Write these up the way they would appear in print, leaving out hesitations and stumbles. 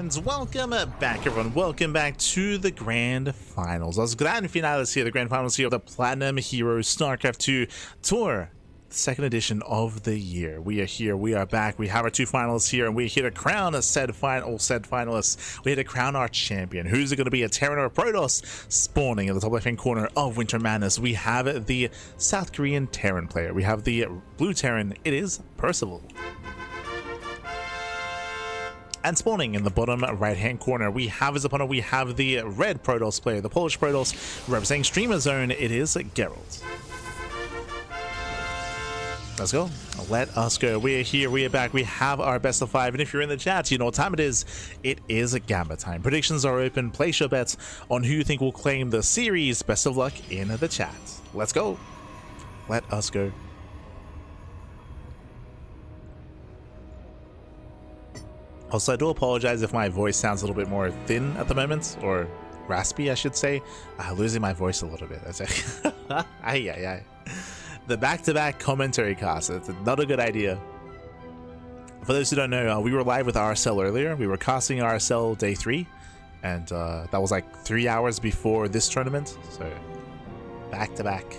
And welcome back, everyone. Welcome back to the Grand Finals. Los Grand Finales here, the Grand Finals here of the Platinum Heroes StarCraft 2 Tour, the second edition of the year. We are here, we are back, we have our two finalists here, and we're here to crown said finalists. We're here to crown our champion. Who's it going to be? A Terran or a Protoss? Spawning in the top left-hand corner of Winter Madness, we have the South Korean Terran player. We have the blue Terran. It is Percival. And spawning in the bottom right-hand corner, we have his opponent. We have the red Protoss player, the Polish Protoss, representing Streamer Zone. It is Gerald. Let's go. Let us go. We are here. We are back. We have our best of 5. And if you're in the chat, you know what time it is. It is Gamba time. Predictions are open. Place your bets on who you think will claim the series. Best of luck in the chat. Let's go. Let us go. Also, I do apologize if my voice sounds a little bit more thin at the moment, or raspy, I should say. Losing my voice a little bit. That's it. The back-to-back commentary cast. It's not a good idea. For those who don't know, we were live with RSL earlier. We were casting RSL day 3, and that was like 3 hours before this tournament. So, back-to-back.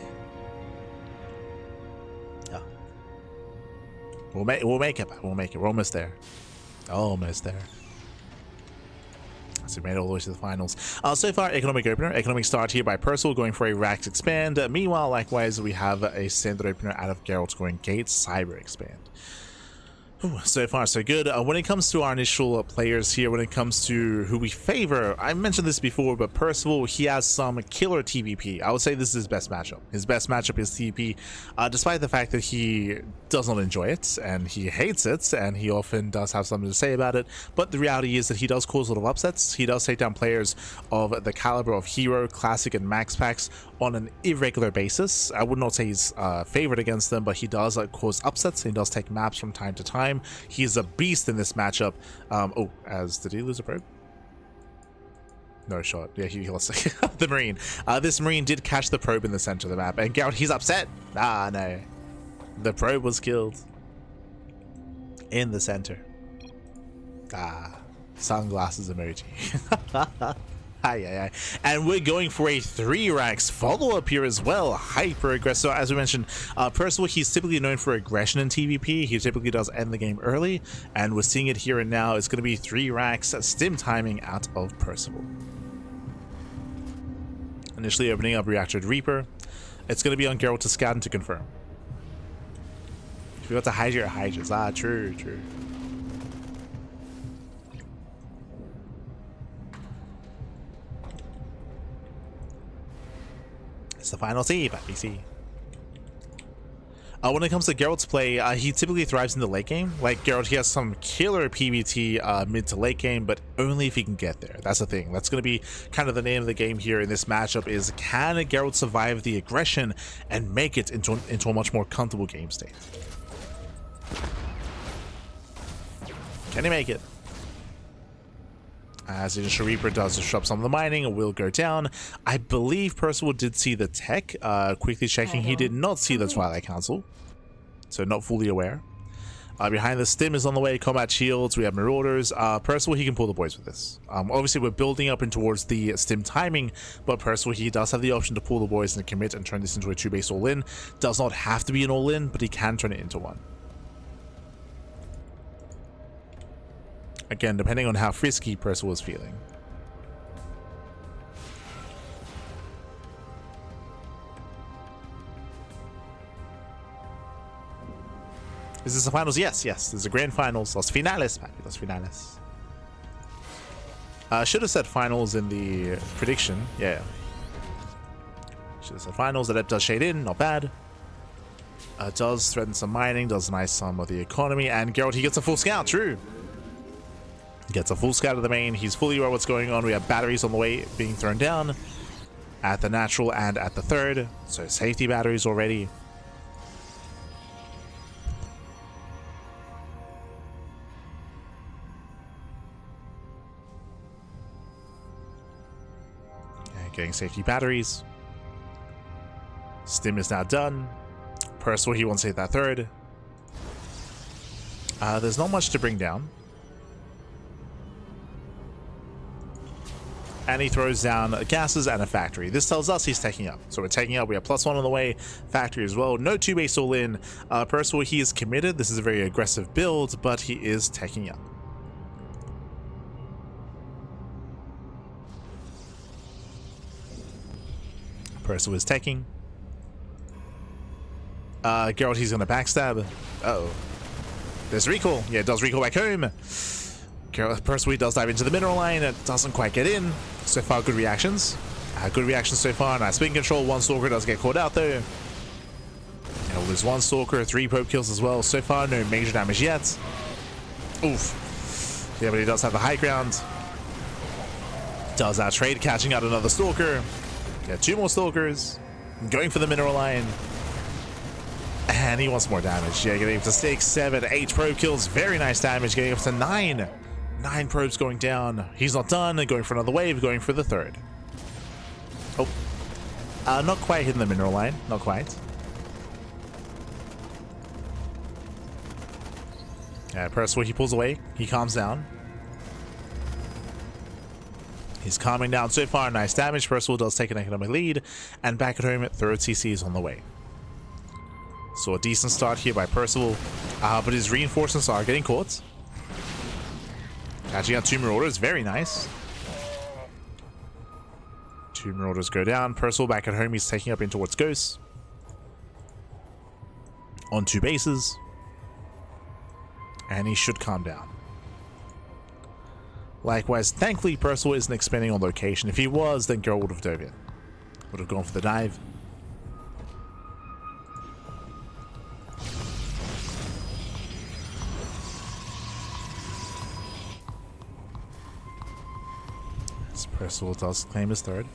Yeah. We'll make it. We'll make it. We're almost there. Almost there. So we made it all the way to the finals. So far, economic opener. Economic start here by Percival, going for a Rax expand. Meanwhile, likewise, we have a standard opener out of Gerald going Gate Cyber expand. Ooh, so far, so good. When it comes to our initial players here, when it comes to who we favor, I mentioned this before, but Percival, he has some killer TvP. I would say this is his best matchup. His best matchup is TvP, despite the fact that he does not enjoy it, and he hates it, and he often does have something to say about it. But the reality is that he does cause a lot of upsets. He does take down players of the caliber of Hero, Classic, and Max packs on an irregular basis. I would not say he's favored against them, but he does cause upsets. He does take maps from time to time. He's a beast in this matchup. Did he lose a probe? No shot. Yeah, he lost the Marine. This Marine did catch the probe in the center of the map, and Gerald, he's upset. No. The probe was killed in the center. Sunglasses emoji. And we're going for a 3 racks follow-up here as well. Hyper aggressive. As we mentioned, Percival, he's typically known for aggression in TvP. He typically does end the game early, and we're seeing it here and now. It's going to be 3 racks stim timing out of Percival. Initially opening up Reactored Reaper. It's going to be on Gerald to scout and to confirm. If you got to hide your Hydras. True. It's the final team at BC. When it comes to Gerald's play, he typically thrives in the late game. Like Gerald, he has some killer PBT mid to late game, but only if he can get there. That's the thing. That's going to be kind of the name of the game here in this matchup, is can Gerald survive the aggression and make it into a much more comfortable game state? Can he make it? As initial Reaper does disrupt some of the mining, it will go down. I believe Percival did see the tech. Quickly checking, he did not see the Twilight Council, so not fully aware. Behind the stim is on the way, combat shields, we have marauders. Percival, he can pull the boys with this. Obviously, we're building up in towards the stim timing, but Percival, he does have the option to pull the boys and commit and turn this into a 2-base all-in. Does not have to be an all-in, but he can turn it into one. Again, depending on how frisky Percival is feeling. Is this the finals? Yes. This is the grand finals. Los finales, Patty. Los finales. Should have said finals in the prediction. Yeah. Should have said finals. Adept does shade in. Not bad. Does threaten some mining. Does nice some of the economy. And Gerald, he gets a full scout. True. Gets a full scout of the main. He's fully aware of what's going on. We have batteries on the way being thrown down at the natural and at the third. So safety batteries already. And getting safety batteries. Stim is now done. Percival, he wants to hit that third. There's not much to bring down. and he throws down gases and a factory. This tells us he's taking up. So we're taking up. We have +1 on the way. Factory as well. No 2-base all in. Percival, he is committed. This is a very aggressive build, but he is taking up. Percival is taking. Gerald, he's going to backstab. Uh-oh. There's recall. Yeah, it does recall back home. Percival does dive into the mineral line. It doesn't quite get in. So far, good reactions. Good reactions so far. Nice spin control. One stalker does get caught out though. And we'll lose one stalker. 3 probe kills as well. So far, no major damage yet. Oof. Yeah, but he does have the high ground. Does that trade, catching out another stalker. Yeah, 2 more stalkers. Going for the mineral line. And he wants more damage. Yeah, getting up to 6, 7, 8 probe kills. Very nice damage. Getting up to 9. 9 probes going down. He's not done. Going for another wave. Going for the 3rd. Oh. Not quite hitting the mineral line. Not quite. Yeah, Percival, he pulls away. He calms down. He's calming down so far. Nice damage. Percival does take an economic lead. And back at home, 3rd CC is on the way. So a decent start here by Percival. But his reinforcements are getting caught. Catching out 2 Marauders. Very nice. 2 Marauders go down. Percival back at home. He's taking up in towards Ghosts. On 2 bases. And he should calm down. Likewise, thankfully, Percival isn't expanding on location. If he was, then Gerald would have dove in. Would have gone for the dive. As Percival does claim his 3rd.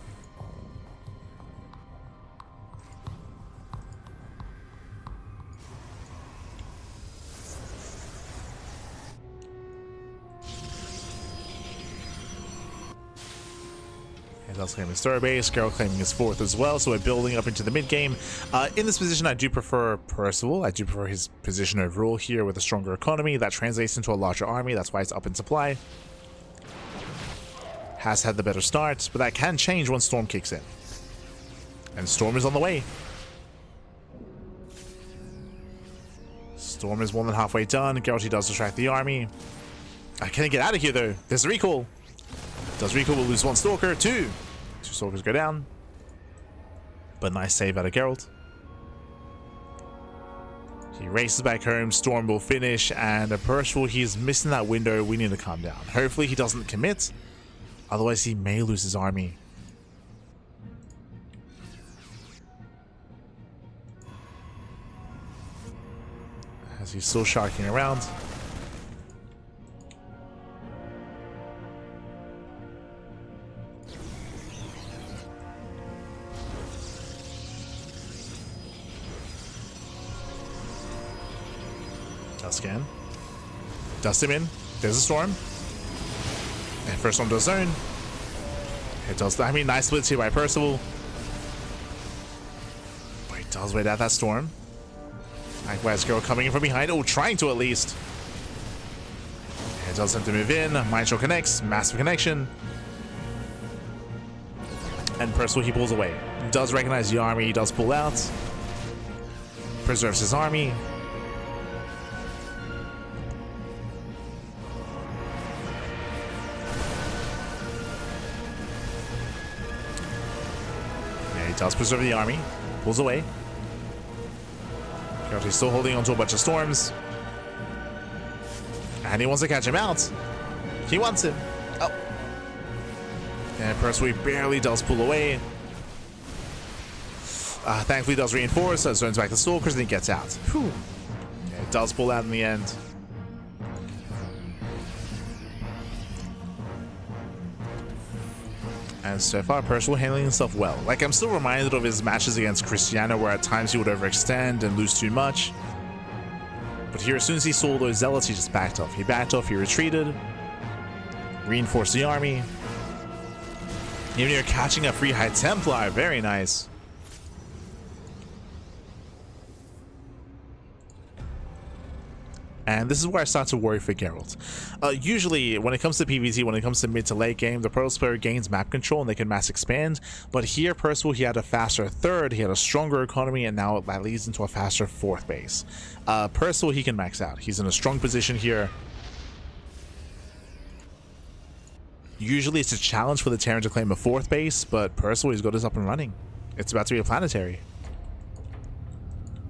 Does claim his 3rd base, Gerald claiming his 4th as well, so we're building up into the mid game. In this position, I do prefer Percival. I do prefer his position overall here with a stronger economy. That translates into a larger army. That's why it's up in supply. Has had the better start, but that can change when Storm kicks in. And Storm is on the way. Storm is more than halfway done. Gerald, he does distract the army. Can he get out of here though? There's a recall. Does recall, will lose 1 stalker, 2 stalkers go down. But nice save out of Gerald. He races back home. Storm will finish, and Percival, he's missing that window. We need to calm down. Hopefully he doesn't commit. Otherwise he may lose his army. As he's still sharking around. Scan. Dust him in. There's a storm. And first one does zone. It does. I mean, nice splits here by Percival. But he does wait out that storm. Likewise, Gerald coming in from behind. Oh, trying to at least. It does have to move in. Mindshell connects. Massive connection. And Percival, he pulls away. He does recognize the army. He does pull out. Preserves his army. Does preserve the army, pulls away. He's still holding on to a bunch of storms. And he wants to catch him out. He wants him. Oh. And Percival barely does pull away. Thankfully does reinforce, so zones back the stalkers and he gets out. Whew. Yeah, it does pull out in the end. And so far, Percival handling himself well. Like, I'm still reminded of his matches against Cristiano, where at times he would overextend and lose too much. But here, as soon as he saw those zealots, he just backed off. He backed off, he retreated, reinforced the army. Even here, catching a free High Templar. Very nice. And this is where I start to worry for Gerald. Usually, when it comes to PvT, when it comes to mid to late game, the Percival player gains map control and they can mass expand. But here, Percival, he had a faster third, he had a stronger economy, and now that leads into a faster fourth base. Percival, he can max out. He's in a strong position here. Usually, it's a challenge for the Terran to claim a fourth base, but Percival, he's got his up and running. It's about to be a planetary.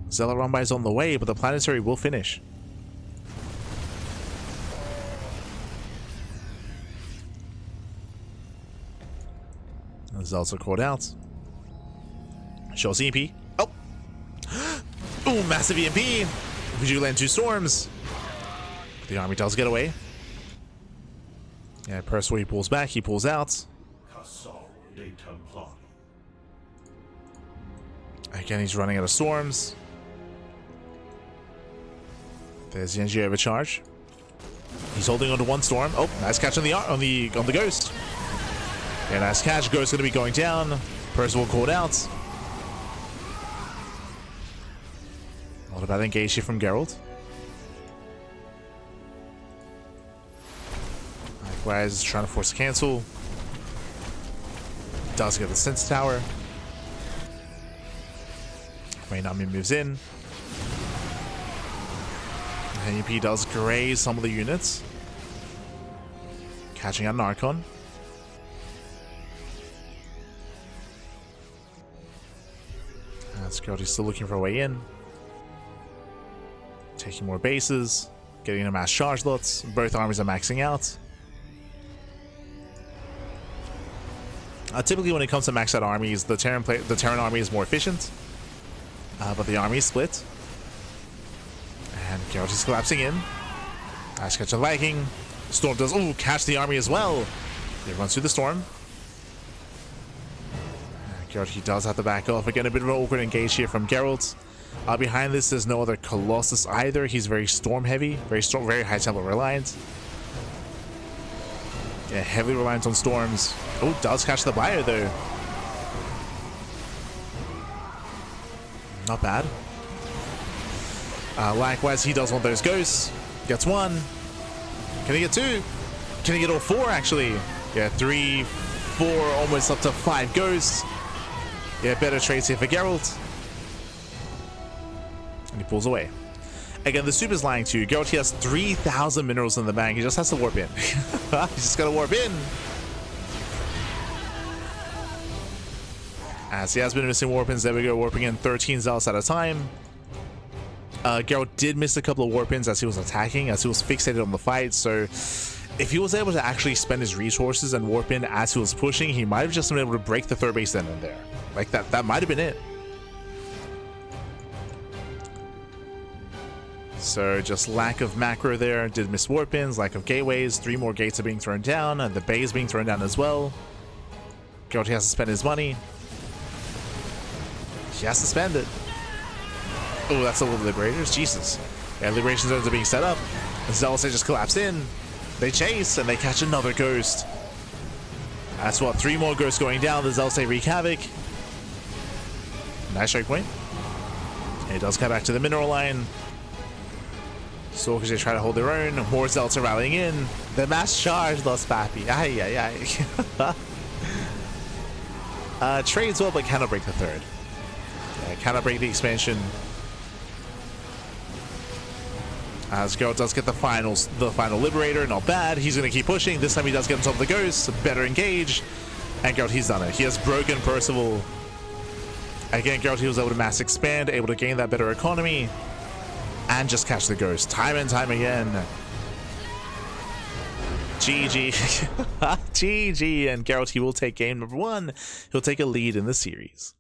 Zealot Rumbai is on the way, but the planetary will finish. The Zealots are called out. Shows EMP. Oh! Ooh, massive EMP! We do land 2 storms. The army does get away. Yeah, Percival, he pulls back, he pulls out. Again, he's running out of storms. There's the NG overcharge. He's holding on to 1 storm. Oh, nice catch on the ghost. Yeah, nice catch. Ghost gonna be going down. Percival called out. What about engage here from Gerald? Likewise, trying to force a cancel. Does get the sense tower. Main army moves in. NEP does graze some of the units. Catching out an Archon. Scotty's still looking for a way in. Taking more bases. Getting a mass charge lots. Both armies are maxing out. Typically when it comes to maxed out armies, the Terran army is more efficient. But the army is split. And Gerald is collapsing in. Nice catch of lagging. Storm does catch the army as well. He runs through the storm. Gerald, he does have to back off. Again, a bit of an awkward engage here from Gerald. Behind this, there's no other Colossus either. He's very storm heavy, very high tempo reliant. Yeah, heavily reliant on storms. Oh, does catch the buyer though. Not bad. Likewise, he does want those ghosts. Gets 1. Can he get 2? Can he get all 4 actually? Yeah, 3, 4, almost up to 5 ghosts. Yeah, better trades here for Gerald. And he pulls away. Again, the super's lying to you. Gerald, he has 3,000 minerals in the bank. He just has to warp in. He's just got to warp in. As he has been missing warp-ins, there we go, warping in 13 zealots at a time. Gerald did miss a couple of warp-ins as he was attacking, as he was fixated on the fight, so if he was able to actually spend his resources and warp in as he was pushing, he might have just been able to break the third base then and there. Like that might have been it. So just lack of macro there, did miss warp-ins, lack of gateways, 3 more gates are being thrown down, and the bay is being thrown down as well. Gerald has to spend his money. He has to spend it. Oh, that's a little Liberators. Jesus. Yeah, Liberation zones are being set up. Zealots, they just collapse in. They chase, and they catch another ghost. That's what, 3 more ghosts going down. The Zealots, they wreak havoc. Nice strike point. And it does come back to the mineral line. Stalkers, they try to hold their own. More Zealots are rallying in. The mass charge lost Pappy. Ay, ay, ay. Trades well, but cannot break the third. Cannot break the expansion. As Gerald does get the final Liberator, not bad. He's going to keep pushing. This time he does get on top of the Ghost. Better engage. And Gerald, he's done it. He has broken Percival. Again, Gerald, he was able to mass expand, able to gain that better economy, and just catch the Ghost time and time again. GG. GG. And Gerald, he will take game number 1. He'll take a lead in the series.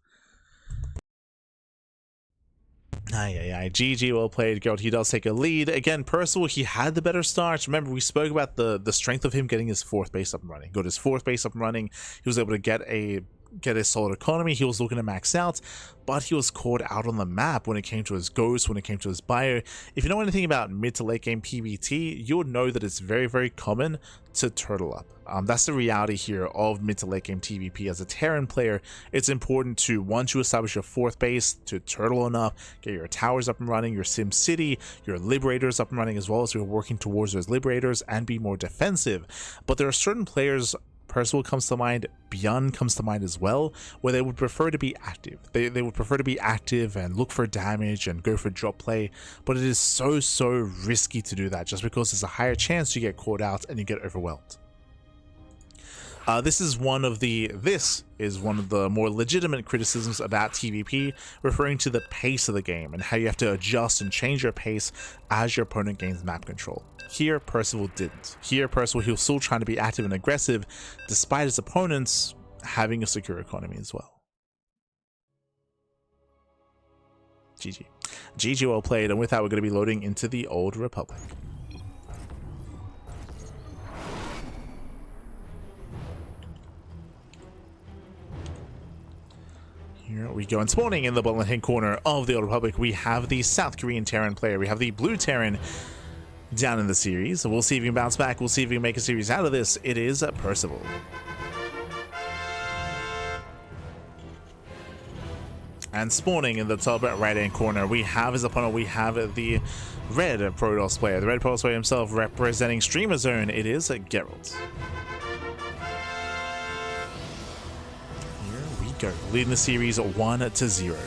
GG, well played, Gerald. He does take a lead. Again, Percival, he had the better start. Remember, we spoke about the strength of him getting his 4th base up and running. Got his 4th base up and running. He was able to get a get a solid economy. He was looking to max out, but he was caught out on the map when it came to his ghost, when it came to his bio. If you know anything about mid to late game PvT, you would know that it's very, very common to turtle up. That's the reality here of mid to late game TvP. As a Terran player, it's important to, once you establish your 4th base, to turtle on up, get your towers up and running, your Sim City, your Liberators up and running, as well as you're working towards those Liberators, and be more defensive. But there are certain players, Percival comes to mind, Beyond comes to mind as well, where they would prefer to be active. They would prefer to be active and look for damage and go for drop play, but it is so risky to do that just because there's a higher chance you get caught out and you get overwhelmed. This is one of the more legitimate criticisms about TvP, referring to the pace of the game and how you have to adjust and change your pace as your opponent gains map control. Here, Percival didn't. Here, Percival, he was still trying to be active and aggressive, despite his opponents having a secure economy as well. GG. GG, well played, and with that, we're going to be loading into the Old Republic. Here we go, and spawning in the bottom left-hand corner of the Old Republic, we have the South Korean Terran player. We have the Blue Terran down in the series. We'll see if we can bounce back. We'll see if we can make a series out of this. It is Percival. And spawning in the top right-hand corner, we have his opponent. We have the Red Protoss player. The Red Protoss player himself representing Streamer Zone. It is Gerald. Go, leading the series 1-0.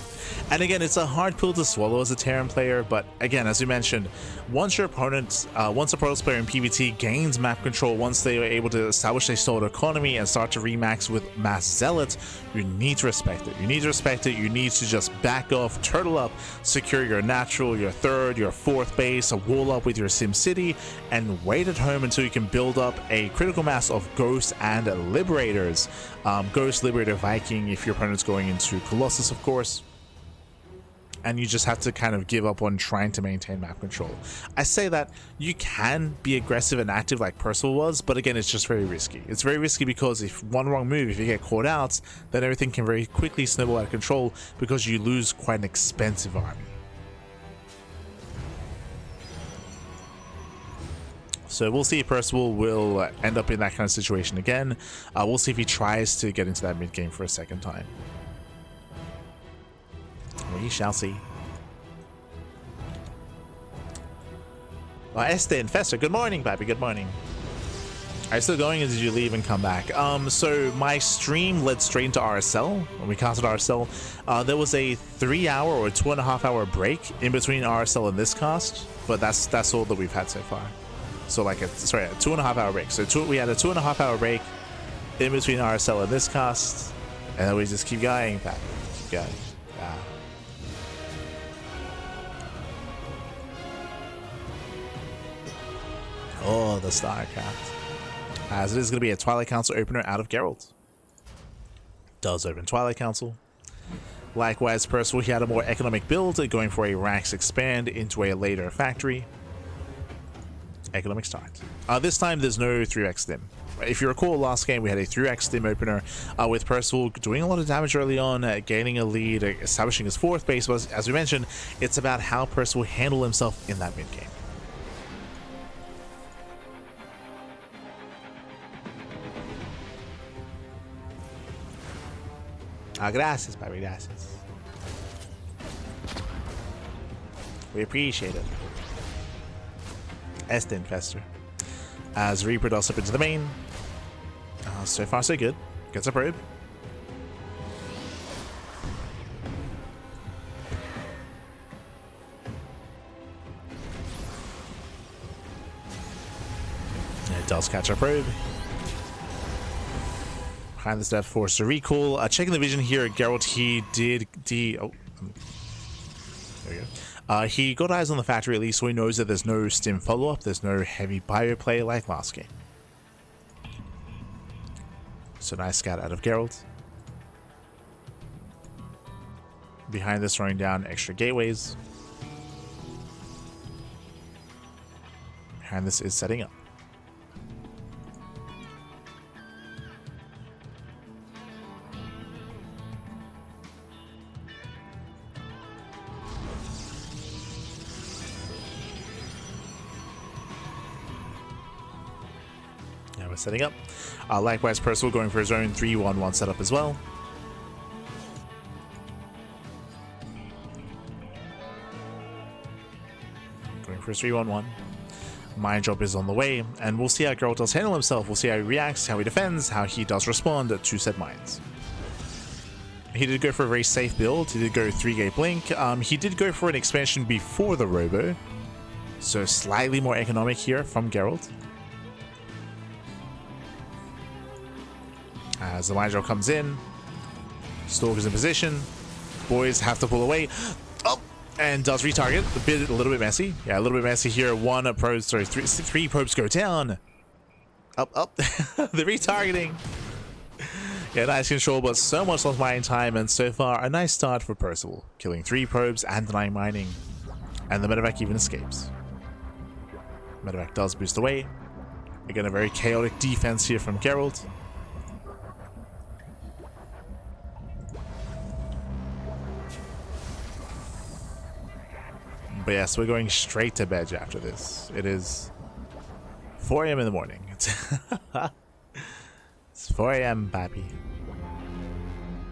And again, it's a hard pill to swallow as a Terran player, but again, as we mentioned, once your opponent, once a Protoss player in PvT gains map control, once they are able to establish a solid economy and start to remax with mass zealots, you need to respect it. You need to respect it. You need to just back off, turtle up, secure your natural, your 3rd, your 4th base, a wall up with your Sim City, and wait at home until you can build up a critical mass of Ghosts and Liberators. Ghost, Liberator, Viking, if your opponent's going into Colossus, of course. And you just have to kind of give up on trying to maintain map control. I say that you can be aggressive and active like Percival was, but again, it's just very risky. It's very risky because if one wrong move, if you get caught out, then everything can very quickly snowball out of control because you lose quite an expensive army. So we'll see if Percival will end up in that kind of situation again. We'll see if he tries to get into that mid game for a second time. We shall see. Este and Fester, good morning, baby. Good morning. Are you still going, or did you leave and come back? So my stream led straight into RSL. When we casted RSL, there was a 3-hour or 2.5-hour break in between RSL and this cast, but that's all that we've had so far. So like a 2.5-hour break. So we had a 2.5-hour break in between RSL and this cast, and then we just keep going, baby. Keep going. Oh, the StarCraft. As it is going to be a Twilight Council opener out of Gerald. Does open Twilight Council. Likewise, Percival, he had a more economic build, going for a Rax expand into a later factory. Economic start. This time there's no 3x stim. If you recall, last game we had a 3x stim opener with Percival doing a lot of damage early on, gaining a lead, establishing his 4th base. But as we mentioned, it's about how Percival handled himself in that mid game. Gracias, baby, gracias. We appreciate it. Este Infestor. As Reaper does up into the main. So far, so good. Gets a probe. It does catch a probe. Behind this death force to recall. Checking the vision here, Gerald, he did there we go. He got eyes on the factory at least, so he knows that there's no stim follow-up, there's no heavy bio play like last game. So nice scout out of Gerald. Behind this, throwing down extra gateways. Behind this is setting up. we're setting up. Likewise, Percival going for his own 3-1-1 setup as well. Going for his 3-1-1. Mind Drop is on the way, and we'll see how Gerald does handle himself. We'll see how he reacts, how he defends, how he does respond to said mines. He did go for a very safe build. He did go 3-gate blink. He did go for an expansion before the Robo, so slightly more economic here from Gerald. As the Mind Drop comes in, Stalker's in position. Boys have to pull away. Oh! And does retarget. A little bit messy. Yeah, a little bit messy here. Three probes go down. Up. The retargeting. Yeah, nice control, but so much lost mining time, and so far a nice start for Percival, killing 3 probes and denying mining. And the medevac even escapes. Medevac does boost away. Again, a very chaotic defense here from Gerald. But yes, we're going straight to bed after this. It is 4 a.m. in the morning. It's 4 a.m., papi.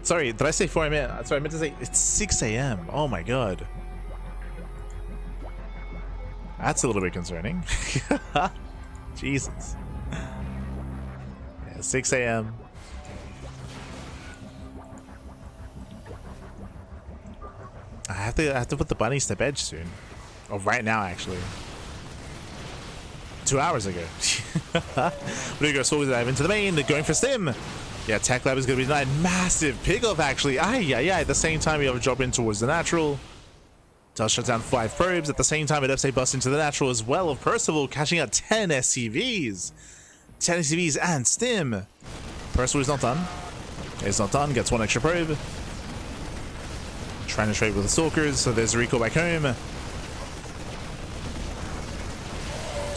Sorry, did I say 4 a.m.? Sorry, I meant to say it's 6 a.m. Oh my god. That's a little bit concerning. Jesus. Yeah, 6 a.m. I have to put the bunnies to bed soon. Oh, right now, actually. 2 hours ago. Blue Ghost always dive into the main. They're going for Stim. Yeah, Tech Lab is going to be denied. Massive pickoff, actually. At the same time, you have a drop in towards the natural. Does shut down 5 probes. At the same time, it FSA busts into the natural as well of Percival, catching out 10 SCVs. 10 SCVs and Stim. Percival is not done. It's not done. Gets 1 extra probe. Trying to trade with the Stalkers, so there's a recall back home.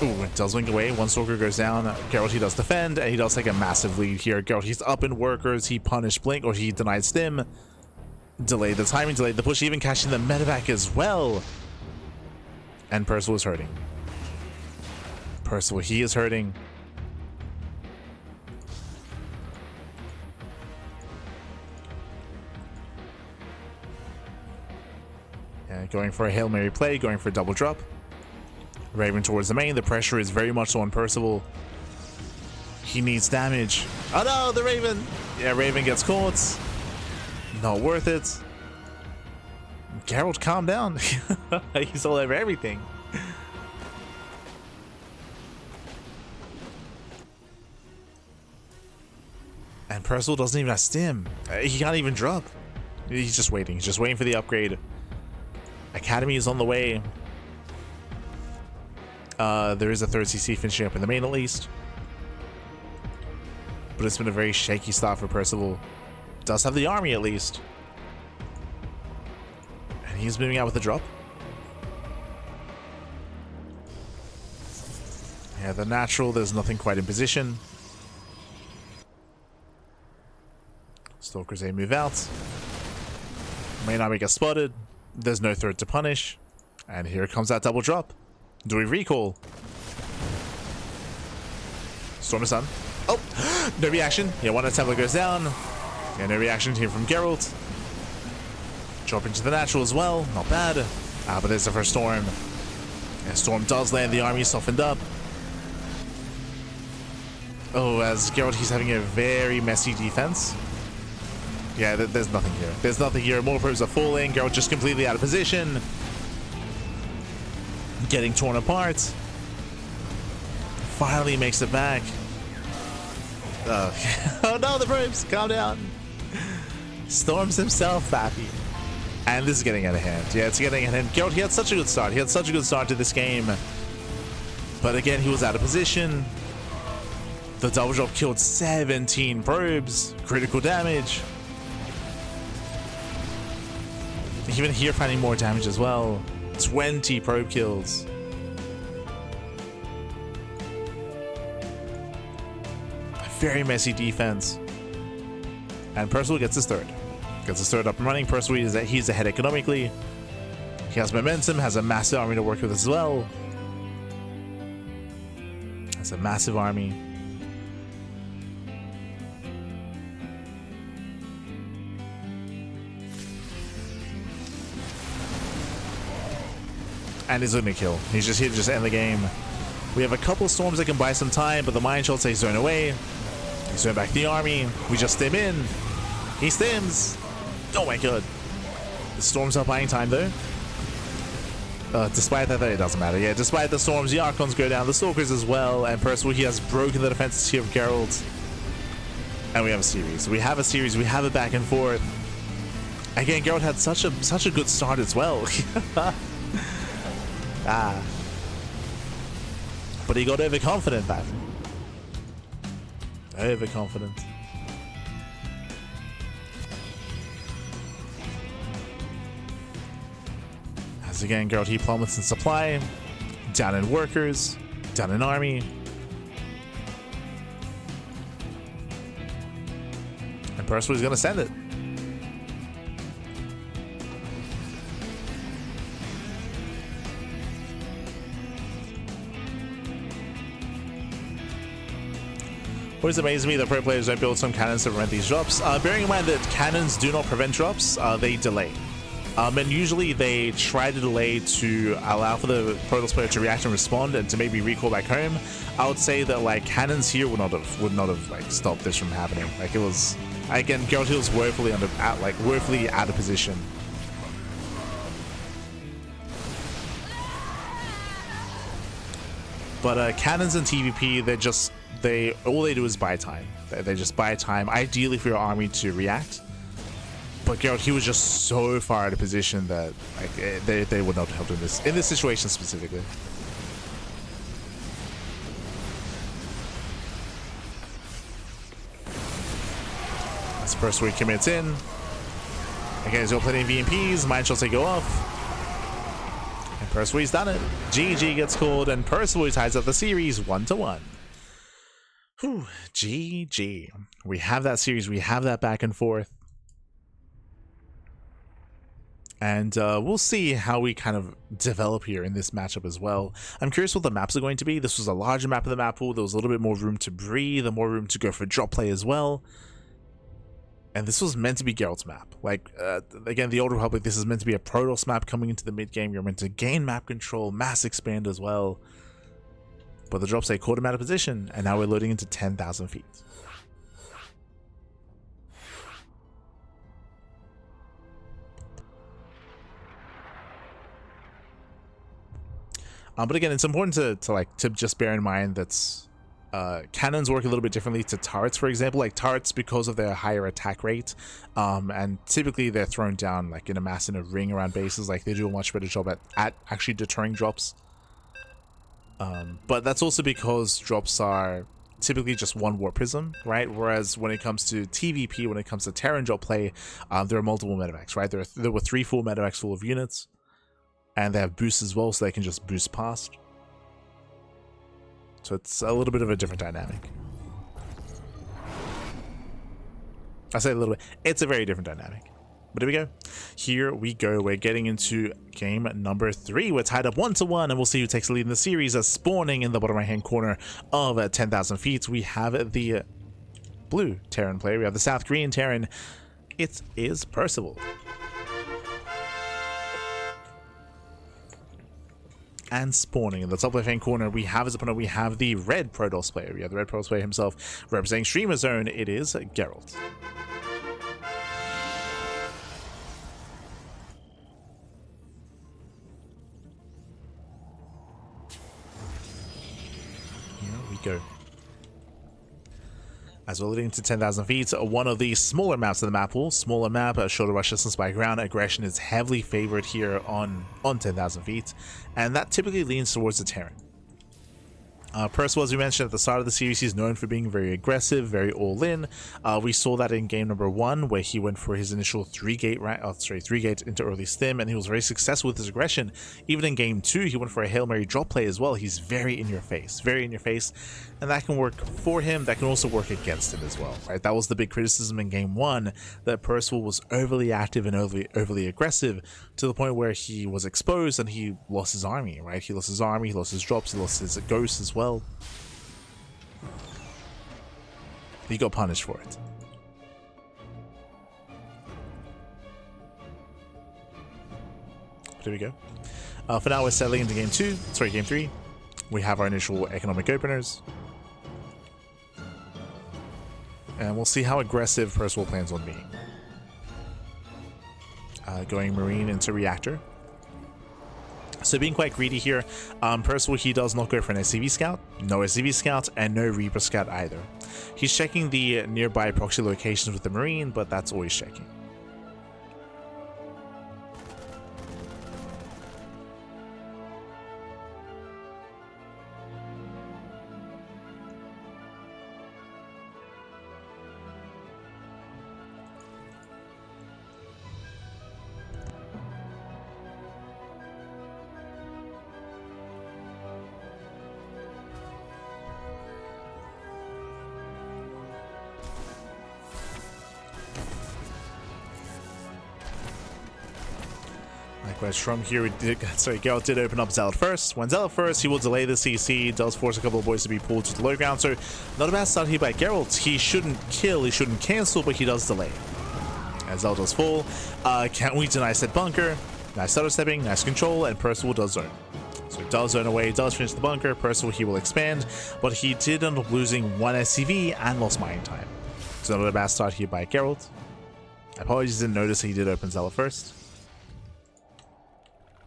Ooh, it does wink away. 1 Stalker goes down. Gerald, he does defend, and he does take a massive lead here. Gerald, he's up in workers. He punished Blink, or he denied Stim. Delayed the timing, delayed the push, even catching the medevac as well. And Percival is hurting. Percival, he is hurting. Yeah, going for a Hail Mary play, going for a double drop. Raven towards the main. The pressure is very much on Percival. He needs damage. Oh no, the Raven! Yeah, Raven gets caught. Not worth it. Gerald, calm down. He's all over everything. And Percival doesn't even have Stim. He can't even drop. He's just waiting. He's just waiting for the upgrade. Academy is on the way. There is a 3rd CC finishing up in the main at least. But it's been a very shaky start for Percival. Does have the army at least. And he's moving out with the drop. Yeah, the natural, there's nothing quite in position. Stalkers A move out. Main army gets spotted. There's no 3rd to punish. And here comes that double drop. Do we recall? Storm is done. Oh, no reaction. Yeah, 1 Templar goes down. Yeah, no reaction here from Gerald. Drop into the natural as well. Not bad. But there's the first Storm. Yeah, Storm does land. The army softened up. Oh, as Gerald, he's having a very messy defense. Yeah, there's nothing here. There's nothing here. More probes are falling. Gerald just completely out of position. Getting torn apart. Finally makes it back. Oh no, the probes! Calm down. Storms himself, Fappy. And this is getting out of hand. Yeah, it's getting out of hand. Gerald, he had such a good start. He had such a good start to this game. But again, he was out of position. The double drop killed 17 probes. Critical damage. Even here finding more damage as well. 20 probe kills. Very messy defense. And Percival gets his 3rd. Gets his 3rd up and running. Percival, he's ahead economically. He has momentum, has a massive army to work with as well. Has a massive army. And he's gonna kill. He's just here to just end the game. We have a couple of storms that can buy some time, but the mine shot says zone away. He's throwing back the army. We just stim in. He stims. Oh my god. The storms are buying time though. Despite that, though, it doesn't matter. Yeah, despite the storms, the Archons go down, the Stalkers as well, and Percival, he has broken the defenses here of Gerald. And we have a series. We have a series. We have a back and forth. Again, Gerald had such a good start as well. But he got overconfident back. Overconfident. As again, Gerald, he plummets in supply, down in workers, down in army. And Percival is going to send it. What is amazing to me that pro players don't build some cannons to prevent these drops. Bearing in mind that cannons do not prevent drops, they delay. And usually they try to delay to allow for the Protoss player to react and respond and to maybe recall back home. I would say that like cannons here would not have like stopped this from happening. Like it was, again, Gerald was woefully woefully out of position. But cannons and TvP, all they do is buy time. They just buy time, ideally for your army to react. But Gerald, he was just so far out of position that like they would not help in this situation specifically. As Percival commits in. Again, there's plenty of VMPs, mine shots they go off. And Percival's done it. GG gets called, and Percival ties up the series 1-1. Whew, GG. We have that series, we have that back and forth. And we'll see how we kind of develop here in this matchup as well. I'm curious what the maps are going to be. This was a larger map of the map pool. There was a little bit more room to breathe, more room to go for drop play as well. And this was meant to be Gerald's map. Like, again, the Old Republic, this is meant to be a Protoss map coming into the mid-game. You're meant to gain map control, mass expand as well. But the drops say caught him out of position, and now we're loading into 10,000 feet. But again, it's important to just bear in mind that cannons work a little bit differently to turrets, for example. Like turrets, because of their higher attack rate, and typically they're thrown down like in a mass in a ring around bases. Like they do a much better job at actually deterring drops. But that's also because drops are typically just one warp prism, right? Whereas when it comes to TvP, when it comes to Terran drop play, there are multiple medevacs, right? There were 3 full medevacs full of units. And they have boosts as well, so they can just boost past. So it's a little bit of a different dynamic. I say a little bit. It's a very different dynamic. But here we go. Here we go. We're getting into game number 3. We're tied up 1-1, and we'll see who takes the lead in the series. As spawning in the bottom right-hand corner of 10,000 feet, we have the blue Terran player. We have the South Korean Terran. It is Percival. And spawning in the top left hand corner, we have as opponent, we have the red Protoss player. We have the red Protoss player himself representing Streamer Zone. It is Gerald. Here we go. As we're leading to 10,000 feet, one of the smaller maps of the map pool. Smaller map, shorter rush distance by ground. Aggression is heavily favored here on 10,000 feet, and that typically leans towards the Terran. Percival, as we mentioned at the start of the series, he's known for being very aggressive, very all-in. We saw that in game number 1, where he went for his initial 3-gate into early stim, and he was very successful with his aggression. Even in game 2, he went for a Hail Mary drop play as well. He's very in your face, and that can work for him. That can also work against him as well, right? That was the big criticism in game 1, that Percival was overly active and overly aggressive to the point where he was exposed and he lost his army, right? He lost his army, he lost his drops, he lost his ghosts as well. He got punished for it. There we go. For now, we're settling into game 3. We have our initial economic openers. And we'll see how aggressive Percival plans on being. Going Marine into Reactor. So being quite greedy here, Percival, he does not go for an SCV Scout, no SCV Scout, and no Reaper Scout either. He's checking the nearby proxy locations with the Marine, but that's always checking. Likewise, from here, Gerald did open up Zealot first. When Zealot first, he will delay the CC, does force a couple of boys to be pulled to the low ground. So, not a bad start here by Gerald. He shouldn't kill, he shouldn't cancel, but he does delay. As Zealot does full. Can't we deny said bunker? Nice stutter stepping, nice control, and Percival does zone. So, he does zone away, does finish the bunker. Percival, he will expand, but he did end up losing one SCV and lost mining time. So, not a bad start here by Gerald. Apologies, didn't notice he did open Zealot first.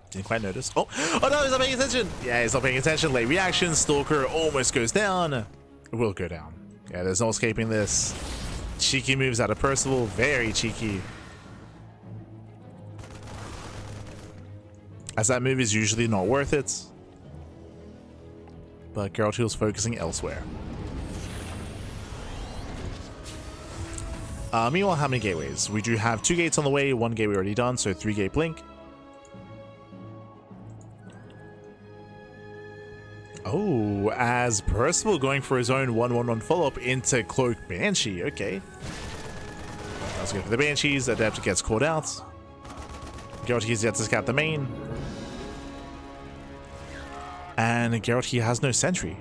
Didn't quite notice. Oh no, he's not paying attention. Yeah, he's not paying attention. Late reaction. Stalker almost goes down. It will go down. Yeah, there's no escaping this. Cheeky moves out of Percival. Very cheeky. As that move is usually not worth it. But Gerald was focusing elsewhere. Meanwhile, how many gateways? We do have 2 gates on the way. 1 gateway already done, so 3 gate blink. Oh, as Percival going for his own 1-1-1 follow-up into Cloak Banshee. Okay. Let's go for the Banshees. Adept gets called out. Gerald, he's yet to scout the main. And Gerald, he has no sentry.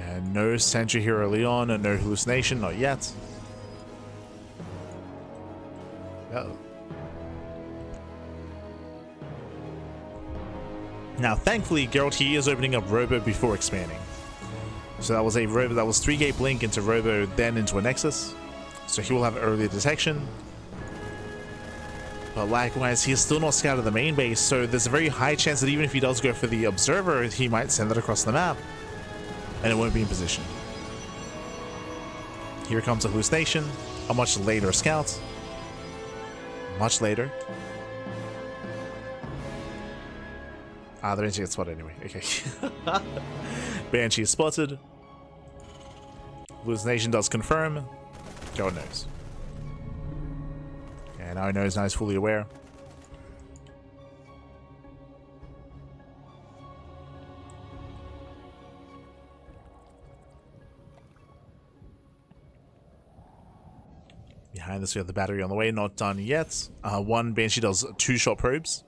And no sentry here early on, and no hallucination, not yet. Uh-oh. Now, thankfully, Gerald, he is opening up Robo before expanding. So that was a Robo, that was 3 gate blink into Robo, then into a Nexus. So he will have earlier detection. But likewise, he is still not scouted the main base, so there's a very high chance that even if he does go for the Observer, he might send it across the map. And it won't be in position. Here comes a hallucination, a much later scout. Much later. Ah, the Banshee gets spotted anyway. Okay. Banshee is spotted. Hallucination does confirm. God knows. Yeah, now he knows, now he's fully aware. Behind this, we have the battery on the way, not done yet. 1 Banshee does 2 shot probes.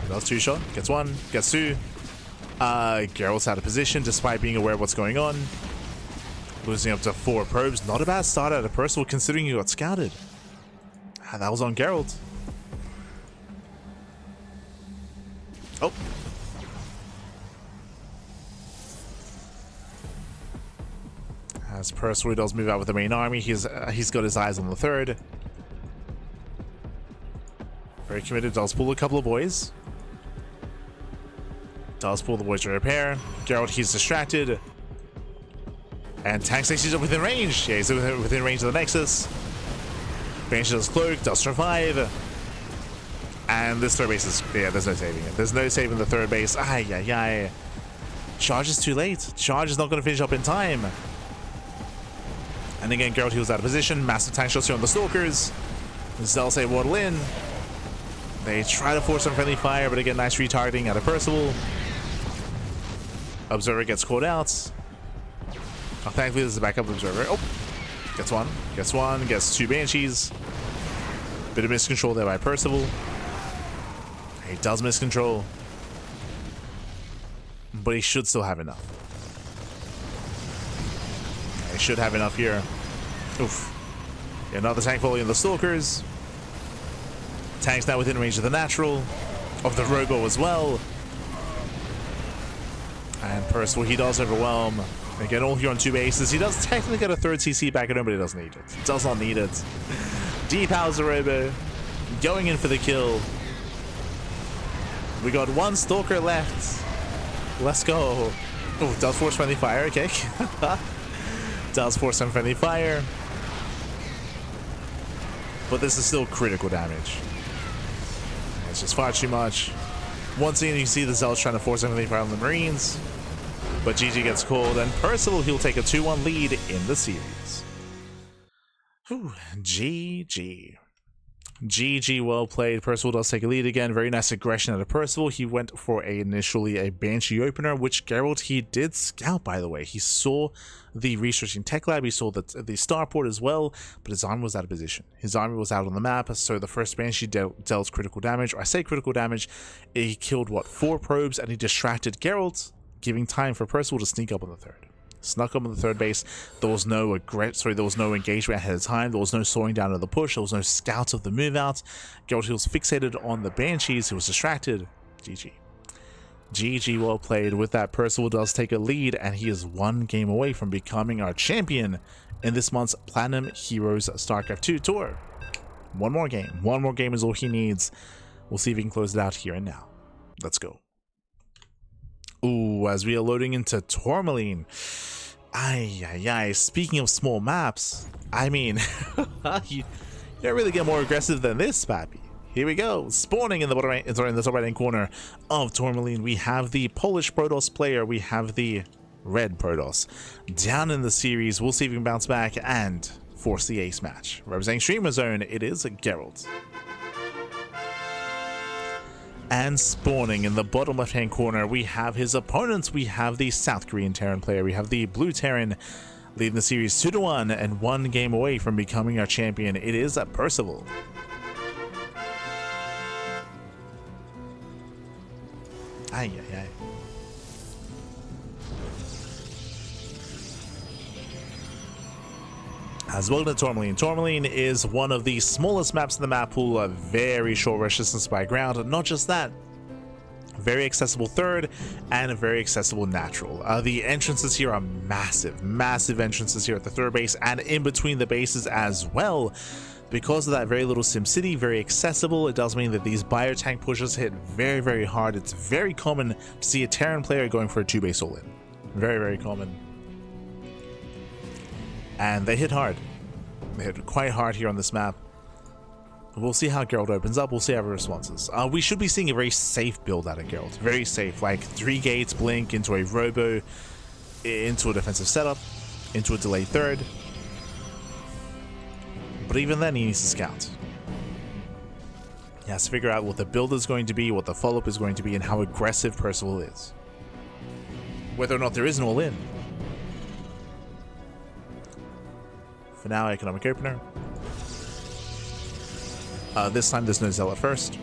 Does 2 shot, gets 1, gets 2. Gerald's out of position despite being aware of what's going on. Losing up to 4 probes. Not a bad start out of Percival considering he got scouted. That was on Gerald. Oh. As Percival does move out with the main army, he's got his eyes on the 3rd. Very committed, does pull a couple of boys. Does pull the boys to repair. Gerald, he's distracted. And tank stations up within range. Yeah, he's within range of the Nexus. Banshee does cloak, does survive. And this 3rd base is, yeah, there's no saving it. There's no saving the 3rd base. Ay, ay, ay. Charge is too late. Charge is not going to finish up in time. And again, Gerald heals out of position. Massive tank shots here on the Stalkers. Zealous say waddle in. They try to force some friendly fire, but again, nice retargeting out of Percival. Observer gets called out. Oh, thankfully, this is a backup Observer. Oh, gets 1, gets 1, gets 2 Banshees. Bit of miscontrol there by Percival. He does miscontrol. But he should still have enough. He should have enough here. Oof. Yeah, another tank volley on the Stalkers. Tank's now within range of the natural, of the robo as well. And Percival, he does overwhelm. Again, all here on 2 bases. He does technically get a 3rd CC back at home, but he doesn't need it. Does not need it. Depowers the robo. Going in for the kill. We got 1 Stalker left. Let's go. Oh, does force friendly fire. Okay. Does force some friendly fire. But this is still critical damage. It's just far too much. Once again, you see the Zealots trying to force friendly fire on the Marines. But GG gets called, and Percival, he'll take a 2-1 lead in the series. Whew, GG. GG, well played. Percival does take a lead again. Very nice aggression out of Percival. He went for initially a Banshee opener, which Gerald, he did scout, by the way. He saw the researching tech lab, he saw the starport as well, but his army was out of position. His army was out on the map, so the first Banshee dealt critical damage. I say critical damage, he killed, what, 4 probes, and he distracted Gerald, giving time for Percival to sneak up on the 3rd. Snuck up on the 3rd base. There was no engagement ahead of time. There was no slowing down of the push. There was no scouts of the move out. Gerald, he was fixated on the Banshees. He was distracted. GG. GG, well played. With that, Percival does take a lead, and he is 1 game away from becoming our champion in this month's Platinum Heroes StarCraft 2 tour. One more game. One more game is all he needs. We'll see if he can close it out here and now. Let's go. Ooh, as we are loading into Tourmaline. Ay. Speaking of small maps, I mean, you don't really get more aggressive than this, Pappy. Here we go. Spawning in the bottom right, sorry, in the top right hand corner of Tourmaline, we have the Polish Protoss player. We have the red Protoss. Down in the series, we'll see if we can bounce back and force the ace match. Representing Streamer Zone, it is Gerald. And spawning in the bottom left hand corner, we have his opponents. We have the South Korean Terran player. We have the blue Terran leading the series 2-1 and 1 game away from becoming our champion. It is Percival. Ay. As well to Tourmaline. Tourmaline is one of the smallest maps in the map pool, a very short rush distance by ground. Not just that, very accessible 3rd and a very accessible natural. The entrances here are massive entrances here at the 3rd base and in between the bases as well. Because of that very little SimCity, very accessible, it does mean that these biotank pushes hit very hard. It's very common to see a Terran player going for a 2-base all-in. Very common. And they hit hard. They hit quite hard here on this map. We'll see how Gerald opens up. We'll see how he responds. We should be seeing a very safe build out of Gerald. Very safe. Like 3 gates, blink, into a robo, into a defensive setup, into a delayed 3rd. But even then, he needs to scout. He has to figure out what the build is going to be, what the follow-up is going to be, and how aggressive Percival is. Whether or not there is an all-in. For now, economic opener. This time there's no Zealot first.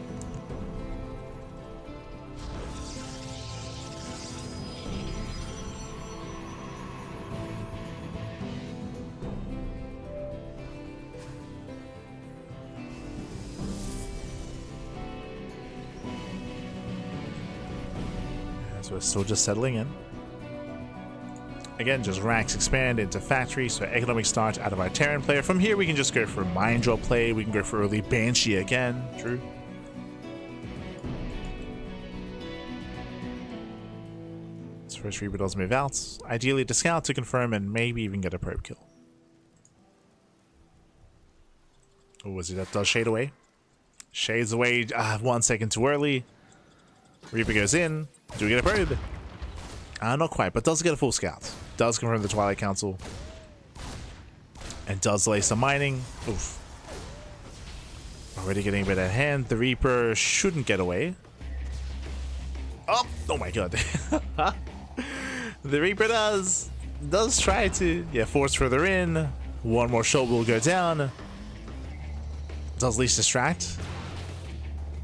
So we're still just settling in. Again, just ranks expand into factory, so economic start out of our Terran player. From here, we can just go for Mind Draw play. We can go for early Banshee again. True. So first Reaper does move out. Ideally to scout to confirm and maybe even get a probe kill. Oh, was it that does shade away? Shades away 1 second too early. Reaper goes in. Do we get a probe? Not quite, but does get a full scout. Does confirm the Twilight Council. And does lay some mining. Oof. Already getting a bit at hand. The Reaper shouldn't get away. Oh my god. The Reaper does try to. Yeah, force further in. One more shot will go down. Does least distract.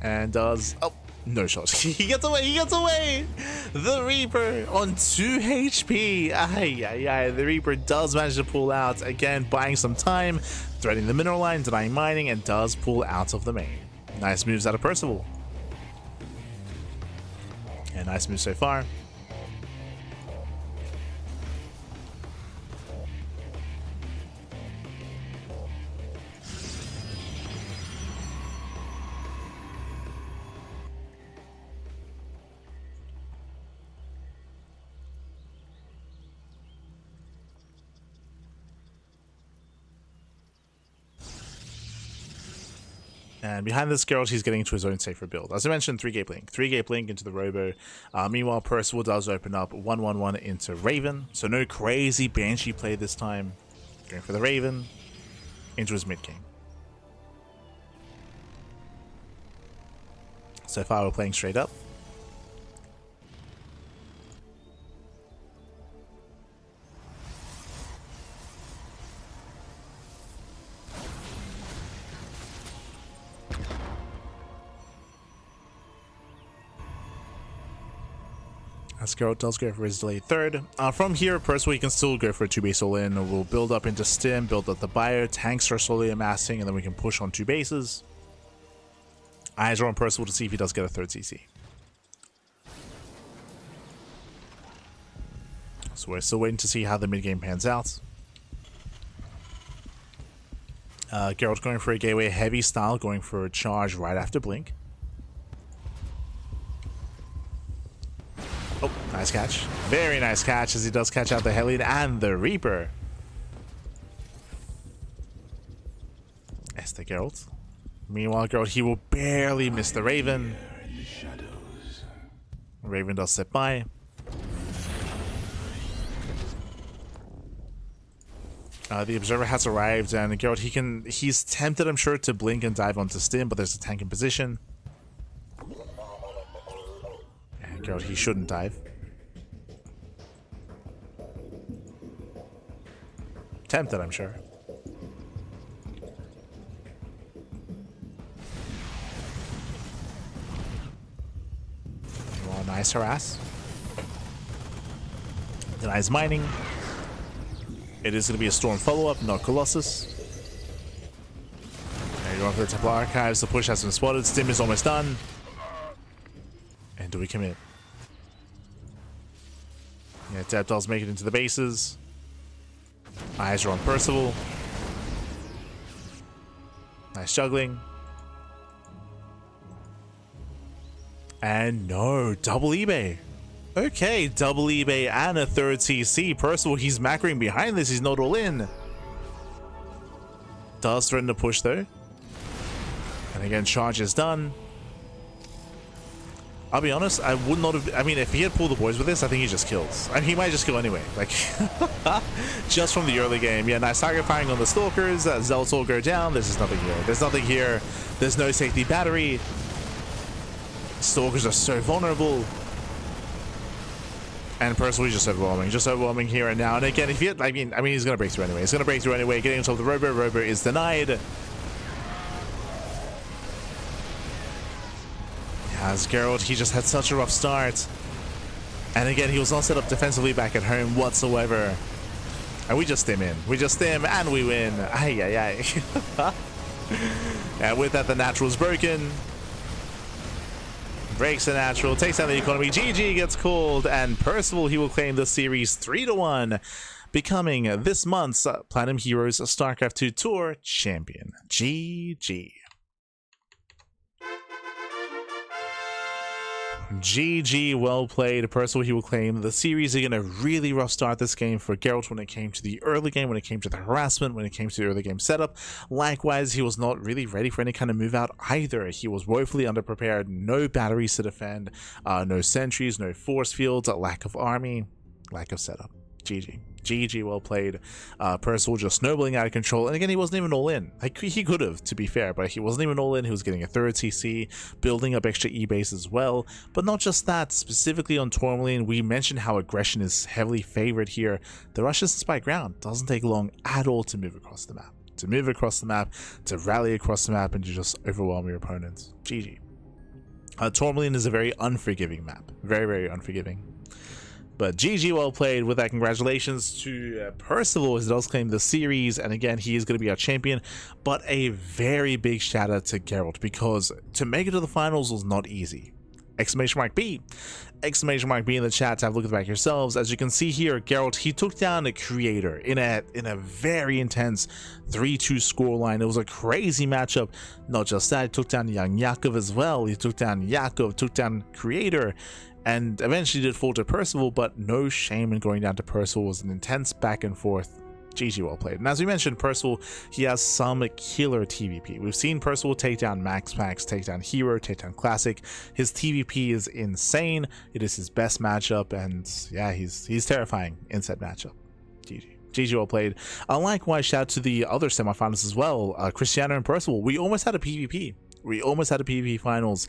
And does. Oh. No shot. He gets away! The Reaper on 2 HP. Ay. The Reaper does manage to pull out. Again, buying some time, threading the mineral line, denying mining, and does pull out of the main. Nice moves out of Percival. Yeah, nice move so far. And behind this Gerald, he's getting into his own safer build. As I mentioned, 3-gate blink. 3-gate blink into the Robo. Meanwhile, Percival does open up 1-1-1 into Raven. So no crazy Banshee play this time. Going for the Raven into his mid game. So far, we're playing straight up. As Gerald does go for his delayed third. From here, Percival, he can still go for a 2-base all-in. We'll build up into Stim, build up the bio, tanks are slowly amassing, and then we can push on 2 bases. Eyes are on Percival to see if he does get a 3rd CC. So we're still waiting to see how the mid-game pans out. Gerald going for a gateway heavy style, going for a charge right after blink. Oh, nice catch. Very nice catch as he does catch out the Hellion and the Reaper. Esther Gerald. Meanwhile, Gerald, he will barely miss the Raven. Raven does slip by. The Observer has arrived, and Gerald, he's tempted, I'm sure, to blink and dive onto Stim, but there's a tank in position. Gerald, he shouldn't dive. Tempted, I'm sure. Well, nice harass. Denies mining. It is going to be a Storm follow-up, not Colossus. There you go for the Templar Archives. The push has been spotted. Stim is almost done. And do we commit? Yeah, Deb does make it into the bases. Eyes are on Percival. Nice juggling. And no, double eBay. Okay, double eBay and a 3rd CC. Percival, he's macroing behind this. He's not all in. Does threaten to push though. And again, charge is done. I'll be honest, I would not have... I mean, if he had pulled the boys with this, I think he just kills. I mean, he might just kill anyway. Like, just from the early game. Yeah, nice target firing on the Stalkers. Zealots all go down. There's just nothing here. There's nothing here. There's no safety battery. Stalkers are so vulnerable. And Percival is just overwhelming. Just overwhelming here and now. And again, if he had... I mean, he's going to break through anyway. He's going to break through anyway. Getting on top of the Robo. Robo is denied. As Gerald, he just had such a rough start. And again, he was not set up defensively back at home whatsoever. And we just stim in. We just stim and we win. Ay, ay, ay. And with that, the natural's broken. Breaks the natural, takes down the economy. GG gets called. And Percival, he will claim the series 3-1. Becoming this month's Platinum Heroes StarCraft 2 Tour champion. GG. GG, well played. Percival, he will claim the series. Again, a really rough start this game for Gerald when it came to the early game, when it came to the harassment, when it came to the early game setup. Likewise, he was not really ready for any kind of move out either. He was woefully underprepared, no batteries to defend, no sentries, no force fields, a lack of army, lack of setup. GG. GG, well played. Percival just snowballing out of control. And again, he wasn't even all in. Like, he could have, to be fair, but he wasn't even all in. He was getting a 3rd CC, building up extra E-base as well. But not just that, specifically on Tourmaline, we mentioned how aggression is heavily favored here. The Russian spy ground doesn't take long at all to move across the map. To rally across the map, and to just overwhelm your opponents. GG. Tourmaline is a very unforgiving map. Very, very unforgiving. But GG, well played. With that, congratulations to Percival, as he does claim the series, and again, he is going to be our champion. But a very big shout out to Gerald, because to make it to the finals was not easy. Exclamation mark B. Exclamation mark B in the chat to have a look at the back yourselves. As you can see here, Gerald, he took down a creator in a very intense 3-2 scoreline. It was a crazy matchup. Not just that, he took down young Yakov as well. He took down Yakov, took down creator, and eventually did fall to Percival, but no shame in going down to Percival. It was an intense back and forth. GG, well played. And as we mentioned, Percival, he has some killer TvP. We've seen Percival take down Max Packs, take down Hero, take down Classic. His TvP is insane. It is his best matchup, and yeah, he's terrifying in said matchup. GG, well played. Likewise, shout out to the other semifinals as well. Cristiano and Percival. We almost had a PvP. We almost had a PvP finals.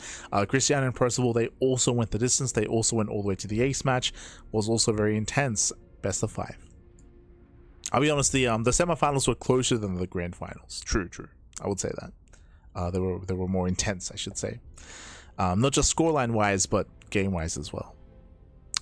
Cristiano and Percival, they also went the distance. They also went all the way to the ace match. Was also very intense. Best of 5. I'll be honest, the semifinals were closer than the grand finals. True. I would say that. They were more intense, I should say. Not just scoreline wise, but game wise as well.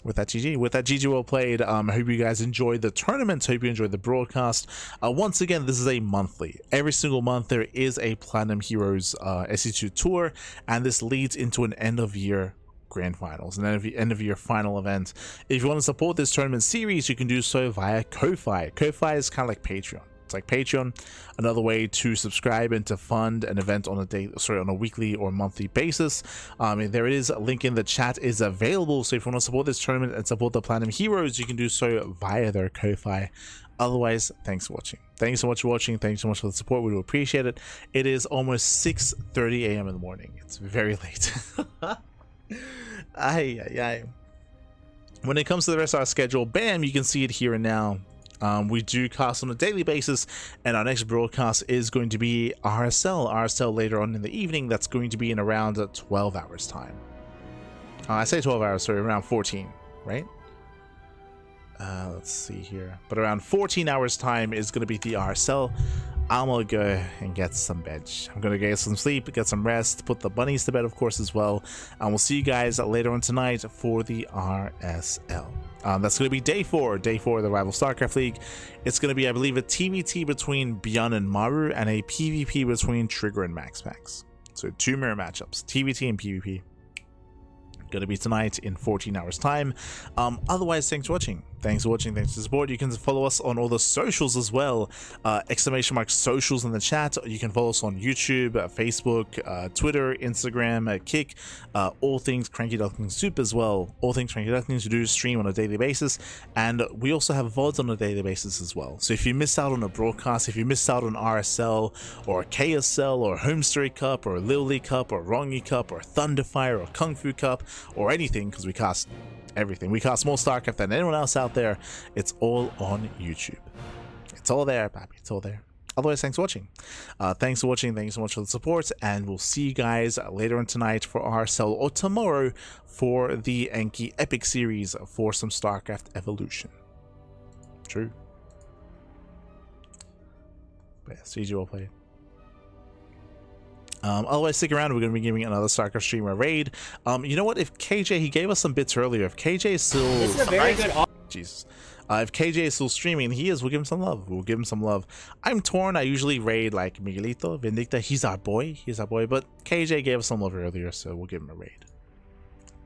With that, GG, well played. I hope you guys enjoyed the tournament. Hope you enjoyed the broadcast. Once again, this is a monthly. Every single month there is a Platinum Heroes SC2 tour, and this leads into an end of year grand finals and end of year final event. If you want to support this tournament series, you can do so via Ko-Fi. Ko-Fi is kind of like Patreon. It's like Patreon, another way to subscribe and to fund an event on a weekly or monthly basis. There it is, a link in the chat is available. So if you want to support this tournament and support the Platinum Heroes, you can do so via their Ko-Fi. Otherwise, thanks for watching. Thanks so much for watching. Thanks so much for the support. We do appreciate it. It is almost 6:30 a.m. in the morning. It's very late. When it comes to the rest of our schedule, bam, you can see it here and now. We do cast on a daily basis, and our next broadcast is going to be RSL later on in the evening. That's going to be in around 12 hours time. I say 12 hours, sorry, around 14, right? Let's see here, but around 14 hours time is going to be the RSL. I'm gonna go and get some bed. I'm gonna get some sleep, get some rest, put the bunnies to bed, of course, as well. And we'll see you guys later on tonight for the RSL. That's gonna be day 4 of the Rival StarCraft League. It's gonna be, I believe, a TvT between Bjorn and Maru, and a PvP between Trigger and Max Packs. So 2 mirror matchups, TvT and PvP. Gonna be tonight in 14 hours time. Otherwise, thanks for watching. Thanks for the support. You can follow us on all the socials as well. Exclamation mark socials in the chat. You can follow us on YouTube, Facebook, Twitter, Instagram, Kick, all things Cranky Ducklings Soup as well. All things Cranky Ducklings, we do stream on a daily basis, and we also have VODs on a daily basis as well. So if you missed out on a broadcast, if you missed out on RSL or KSL or Homestory Cup or Lil League Cup or Rongi Cup or Thunderfire or Kung Fu Cup or anything, because we cast everything. We cast more StarCraft than anyone else out there. It's all on YouTube. It's all there, papi. It's all there. Otherwise, thanks for watching. Thanks for watching. Thank you so much for the support, and we'll see you guys later on tonight for RSL, or tomorrow for the Enki Epic series for some StarCraft Evolution. True. But yeah, CG well played. Otherwise, stick around. We're going to be giving another StarCraft streamer a raid. You know what? If KJ, he gave us some bits earlier. If KJ is still... This is a very good... Jesus. If KJ is still streaming, we'll give him some love. We'll give him some love. I'm torn. I usually raid like Miguelito, Vindicta. He's our boy. But KJ gave us some love earlier, so we'll give him a raid.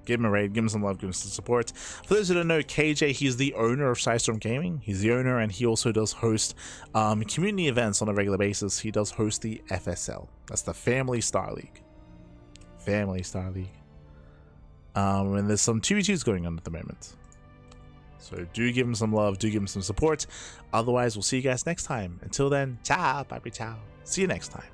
Give him a raid, give him some love, give him some support. For those who don't know, KJ, he's the owner of Sidestorm Gaming. He's the owner, and he also does host community events on a regular basis. He does host the FSL. That's the Family Star League. And there's some 2v2s going on at the moment. So do give him some love, do give him some support. Otherwise, we'll see you guys next time. Until then, ciao, bye, ciao. See you next time.